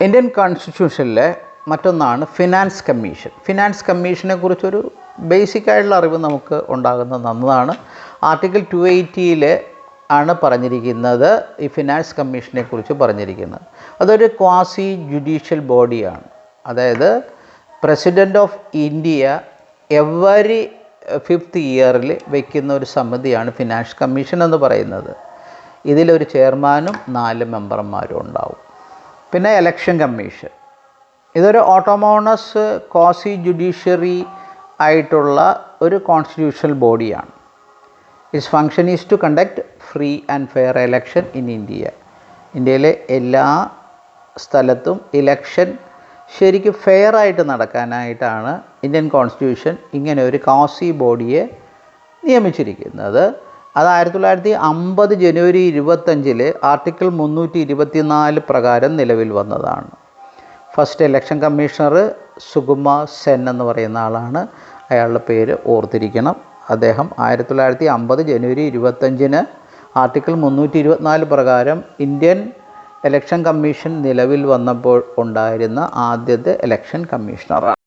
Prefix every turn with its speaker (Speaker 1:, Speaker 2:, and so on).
Speaker 1: Indian കോൺസ്റ്റിറ്റ്യൂഷനിലെ മറ്റൊന്നാണ് finance commission. Finance കമ്മീഷനെ കുറിച്ചൊരു ബേസിക്കായിട്ടുള്ള അറിവ് നമുക്ക് ഉണ്ടാകുന്നത് നന്നതാണ്. ആർട്ടിക്കിൾ 280 ആണ് പറഞ്ഞിരിക്കുന്നത് ഈ ഫിനാൻസ് കമ്മീഷനെ കുറിച്ച് പറഞ്ഞിരിക്കുന്നത്. അതൊരു ക്വാസി ജുഡീഷ്യൽ ബോഡിയാണ്. അതായത് president of India every 5th ഇയറിൽ വയ്ക്കുന്ന ഒരു സമിതിയാണ് ഫിനാൻസ് കമ്മീഷൻ എന്ന് പറയുന്നത്. ഇതിലൊരു ചെയർമാനും 4 മെമ്പർമാരും ഉണ്ടാവും. പിന്നെ ഇലക്ഷൻ കമ്മീഷൻ, ഇതൊരു ഓട്ടോണമസ് ക്വാസി ജുഡീഷ്യറി ആയിട്ടുള്ള ഒരു കോൺസ്റ്റിറ്റ്യൂഷണൽ ബോഡിയാണ്. Its function is to conduct free and fair election in India. ഇന്ത്യയിലെ എല്ലാ സ്ഥലത്തും ഇലക്ഷൻ ശരിക്കും ഫെയറായിട്ട് നടക്കാനായിട്ടാണ് ഇന്ത്യൻ കോൺസ്റ്റിറ്റ്യൂഷൻ ഇങ്ങനെ ഒരു ക്വാസി ബോഡിയെ നിയമിച്ചിരിക്കുന്നത്. അത് 1950 ജനുവരി 25 ആർട്ടിക്കിൾ 324 പ്രകാരം നിലവിൽ വന്നതാണ്. First election commissioner Sukumar Sen എന്ന് പറയുന്ന ആളാണ്. അയാളുടെ പേര് ഓർത്തിരിക്കണം. അദ്ദേഹം 1950 ജനുവരി 25 ആർട്ടിക്കിൾ 324 പ്രകാരം ഇന്ത്യൻ ഇലക്ഷൻ കമ്മീഷൻ നിലവിൽ വന്നപ്പോൾ ഉണ്ടായിരുന്ന ആദ്യത്തെ ഇലക്ഷൻ കമ്മീഷണറാണ്.